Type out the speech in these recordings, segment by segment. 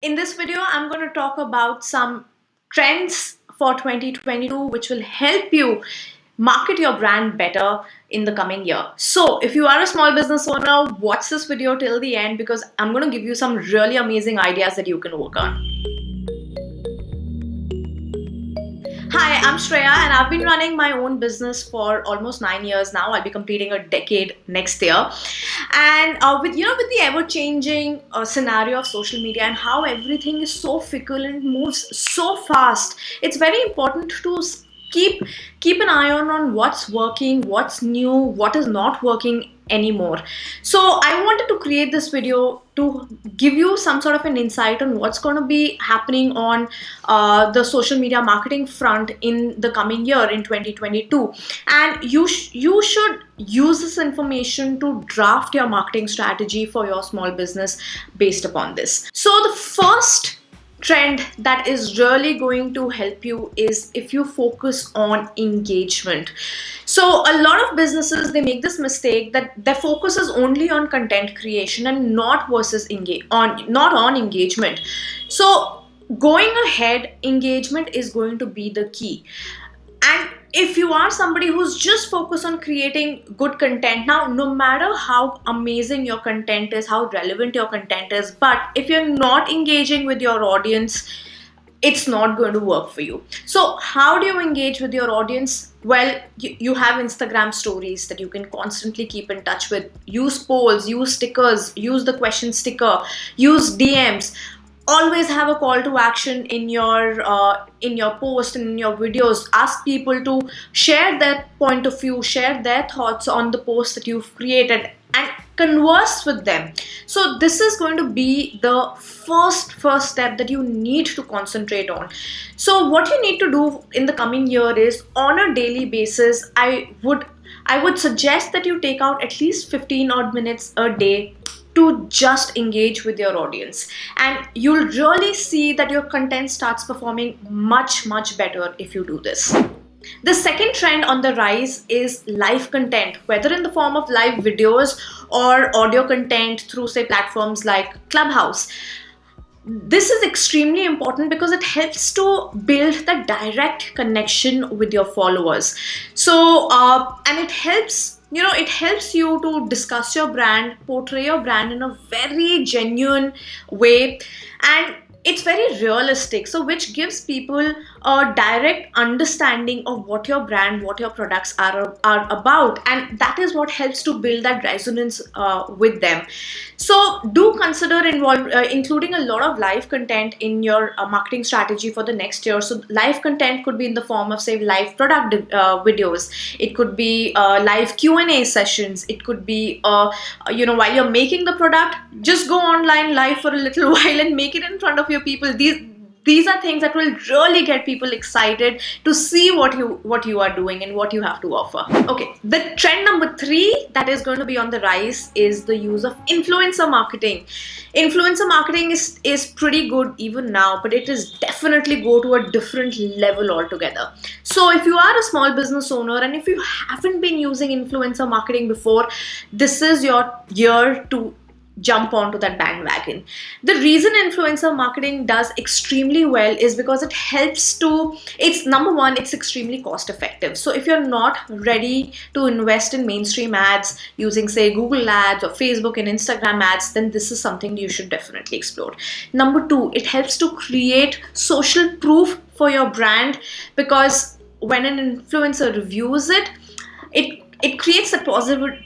In this video, I'm going to talk about some trends for 2022 which will help you market your brand better in the coming year. So, if you are a small business owner, watch this video till the end because I'm going to give you some really amazing ideas that you can work on. Hi, I'm Shreya, and I've been running my own business for almost 9 years now. I'll be completing a decade next year. And with the ever-changing scenario of social media and how everything is so fickle and moves so fast, it's very important to keep keep an eye on what's working, what's new, what is not working anymore. So I wanted to create this video to give you some sort of an insight on what's going to be happening on the social media marketing front in the coming year in 2022, and you should use this information to draft your marketing strategy for your small business based upon this. So the first trend that is really going to help you is if you focus on engagement. So a lot of businesses, they make this mistake that their focus is only on content creation and not on engagement. So going ahead, engagement is going to be the key. And if you are somebody who's just focused on creating good content, now no matter how amazing your content is, how relevant your content is, but if you're not engaging with your audience, it's not going to work for you. So how do you engage with your audience? Well, you have Instagram stories that you can constantly keep in touch with. Use polls, use stickers, use the question sticker, use DMs. Always have a call to action in your post and in your videos. Ask people to share their point of view, share their thoughts on the post that you've created, and converse with them. So this is going to be the first step that you need to concentrate on. So what you need to do in the coming year is, on a daily basis, I would suggest that you take out at least 15 odd minutes a day to just engage with your audience, and you'll really see that your content starts performing much better if you do this. The second trend on the rise is live content, whether in the form of live videos or audio content through, say, platforms like Clubhouse. This is extremely important because it helps to build the direct connection with your followers. So and it helps you to discuss your brand, portray your brand in a very genuine way, and it's very realistic, so which gives people a direct understanding of what your brand, what your products are about, and that is what helps to build that resonance with them. So do consider including a lot of live content in your marketing strategy for the next year. So live content could be in the form of, say, live product videos. It could be live Q&A sessions. It could be while you're making the product, just go online live for a little while and make it in front of your people. These are things that will really get people excited to see what you are doing and what you have to offer. Okay, the trend number 3 that is going to be on the rise is the use of influencer marketing. Influencer marketing is pretty good even now, but it is definitely go to a different level altogether. So if you are a small business owner and if you haven't been using influencer marketing before, this is your year to jump onto that bandwagon. The reason influencer marketing does extremely well is because it's number one, it's extremely cost effective. So if you're not ready to invest in mainstream ads using, say, Google ads or Facebook and Instagram ads, then this is something you should definitely explore. Number 2, it helps to create social proof for your brand, because when an influencer reviews it creates the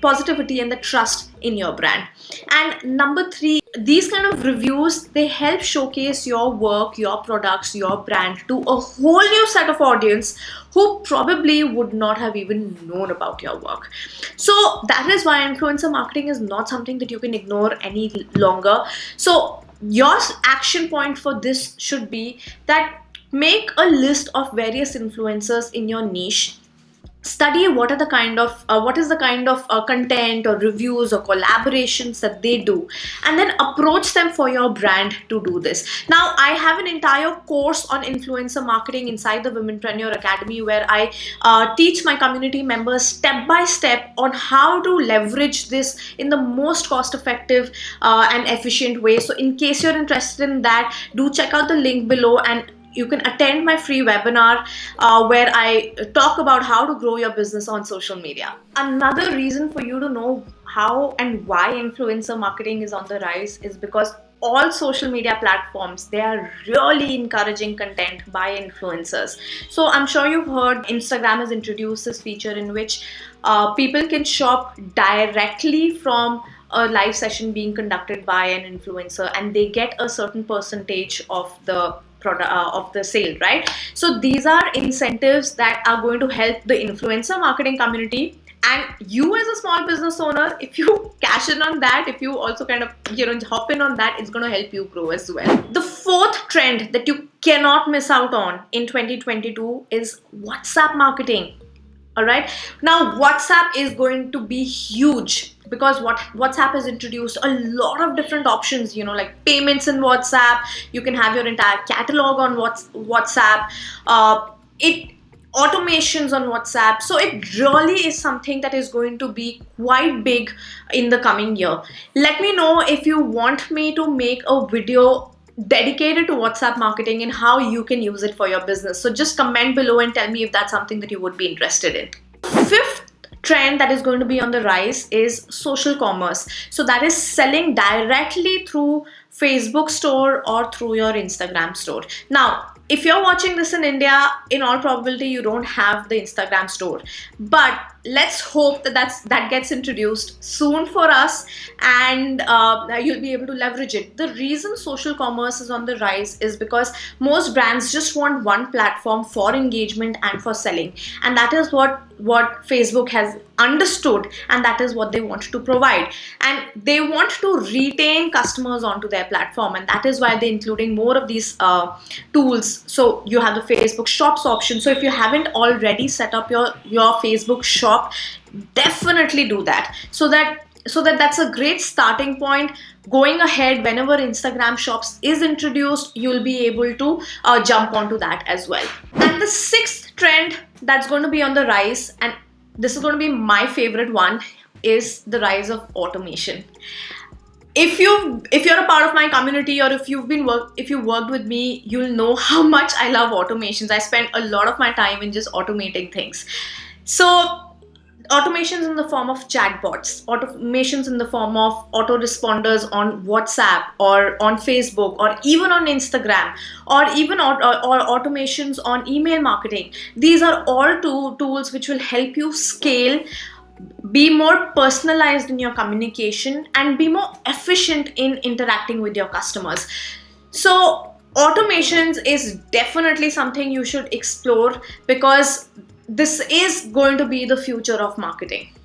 positivity and the trust in your brand. And number 3, these kind of reviews, they help showcase your work, your products, your brand to a whole new set of audience who probably would not have even known about your work. So that is why influencer marketing is not something that you can ignore any longer. So your action point for this should be that make a list of various influencers in your niche study what is the kind of content or reviews or collaborations that they do, and then approach them for your brand to do this. Now I have an entire course on influencer marketing inside the Womenpreneur Academy, where I teach my community members step by step on how to leverage this in the most cost effective and efficient way. So in case you're interested in that, do check out the link below, and you can attend my free webinar where I talk about how to grow your business on social media. Another reason for you to know how and why influencer marketing is on the rise is because all social media platforms, they are really encouraging content by influencers. So I'm sure you've heard Instagram has introduced this feature in which people can shop directly from a live session being conducted by an influencer, and they get a certain percentage of the product of the sale, right? So these are incentives that are going to help the influencer marketing community, and you as a small business owner, if you cash in on that, if you also kind of hop in on that, it's going to help you grow as well. The fourth trend that you cannot miss out on in 2022 is WhatsApp marketing. All right, now WhatsApp is going to be huge because what WhatsApp has introduced a lot of different options, like payments in WhatsApp. You can have your entire catalog on WhatsApp, it automations on WhatsApp. So it really is something that is going to be quite big in the coming year. Let me know if you want me to make a video dedicated to WhatsApp marketing and how you can use it for your business. So just comment below and tell me if that's something that you would be interested in. Fifth trend that is going to be on the rise is social commerce. So that is selling directly through Facebook store or through your Instagram store. Now, if you're watching this in India, in all probability, you don't have the Instagram store. But let's hope that gets introduced soon for us, and you'll be able to leverage it. The reason social commerce is on the rise is because most brands just want one platform for engagement and for selling, and that is what Facebook has understood, and that is what they want to provide. And they want to retain customers onto their platform, and that is why they're including more of these tools. So you have the Facebook Shops option. So if you haven't already set up your Facebook shop, definitely do that, so that's a great starting point. Going ahead, whenever Instagram Shops is introduced, you'll be able to jump onto that as well. And the sixth trend that's going to be on the rise, and this is going to be my favorite one, is the rise of automation. If you're a part of my community, or if you worked with me, you'll know how much I love automations. I spend a lot of my time in just automating things. So automations in the form of chatbots, automations in the form of autoresponders on WhatsApp or on Facebook or even on Instagram, or even or automations on email marketing. These are all tools which will help you scale, be more personalized in your communication, and be more efficient in interacting with your customers. So automations is definitely something you should explore, because this is going to be the future of marketing.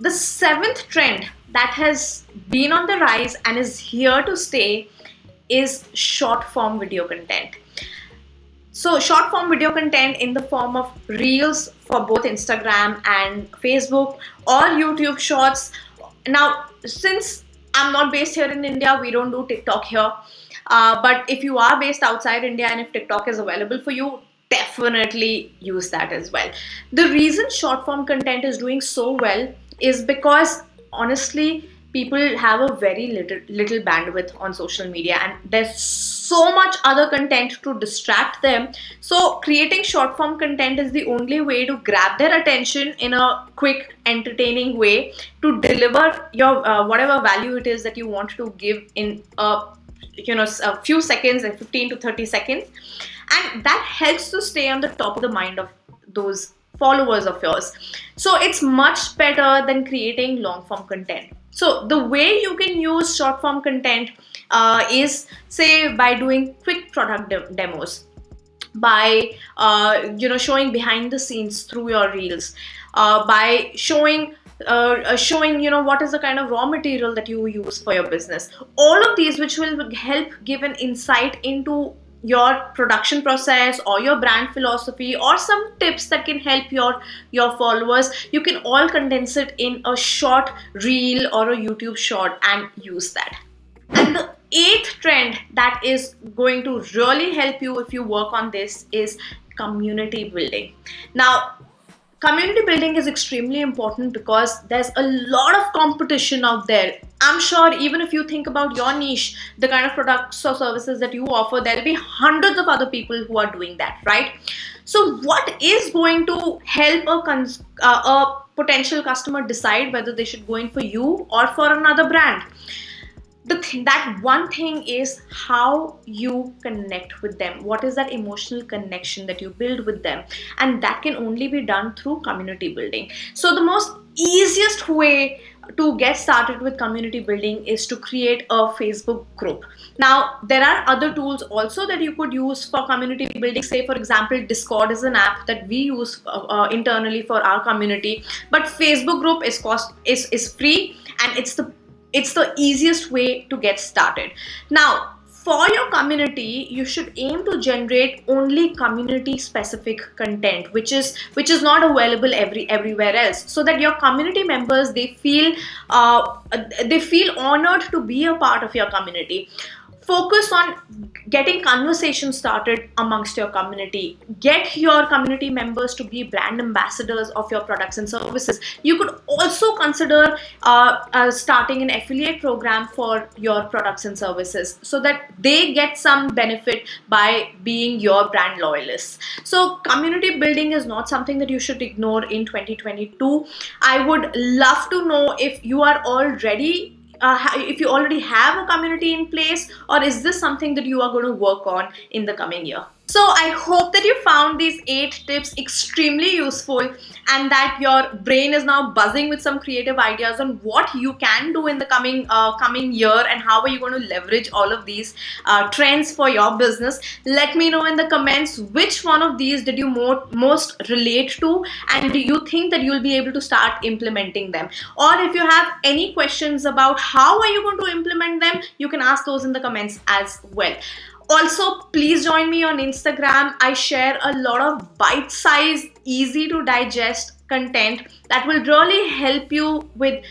The seventh trend that has been on the rise and is here to stay is short form video content. So short form video content in the form of reels for both Instagram and Facebook, or YouTube shorts. Now, since I'm not based here in India, we don't do TikTok here. But if you are based outside India and if TikTok is available for you, definitely use that as well. The reason short form content is doing so well is because honestly, people have a very little bandwidth on social media, and there's so much other content to distract them. So creating short form content is the only way to grab their attention in a quick, entertaining way to deliver your whatever value it is that you want to give in a few seconds, like 15 to 30 seconds. And that helps to stay on the top of the mind of those followers of yours. So it's much better than creating long form content. So the way you can use short form content is, say, by doing quick product demos, by showing behind the scenes through your reels, by showing what is the kind of raw material that you use for your business. All of these which will help give an insight into your production process or your brand philosophy or some tips that can help your followers, you can all condense it in a short reel or a YouTube short and use that. And the eighth trend that is going to really help you if you work on this is community building. Now, community building is extremely important because there's a lot of competition out there. I'm sure even if you think about your niche, the kind of products or services that you offer, there'll be hundreds of other people who are doing that, right? So what is going to help a potential customer decide whether they should go in for you or for another brand? That one thing is how you connect with them. What is that emotional connection that you build with them? And that can only be done through community building. So the most easiest way to get started with community building is to create a Facebook group. Now, there are other tools also that you could use for community building. Say, for example, Discord is an app that we use internally for our community, but Facebook group is free, and it's the easiest way to get started. Now, for your community, you should aim to generate only community specific content, which is not available everywhere else, so that your community members, they feel honored to be a part of your community. Focus on getting conversations started amongst your community. Get your community members to be brand ambassadors of your products and services. You could also consider starting an affiliate program for your products and services so that they get some benefit by being your brand loyalists. So community building is not something that you should ignore in 2022. I would love to know if you are already if you already have a community in place, or is this something that you are going to work on in the coming year? So I hope that you found these 8 tips extremely useful and that your brain is now buzzing with some creative ideas on what you can do in the coming year, and how are you going to leverage all of these trends for your business. Let me know in the comments which one of these did you most relate to, and do you think that you'll be able to start implementing them. Or if you have any questions about how are you going to implement them, you can ask those in the comments as well. Also, please join me on Instagram. I share a lot of bite-sized, easy to digest content that will really help you with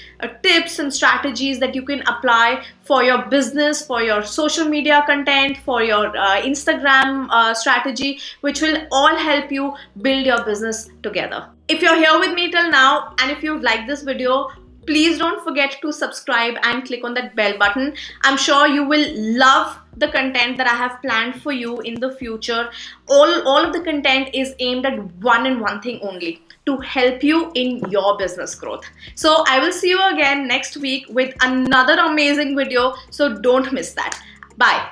tips and strategies that you can apply for your business, for your social media content, for your Instagram strategy, which will all help you build your business together. If you're here with me till now, and if you've liked this video, please don't forget to subscribe and click on that bell button. I'm sure you will love the content that I have planned for you in the future. All of the content is aimed at one thing only: to help you in your business growth. So I will see you again next week with another amazing video. So don't miss that. Bye.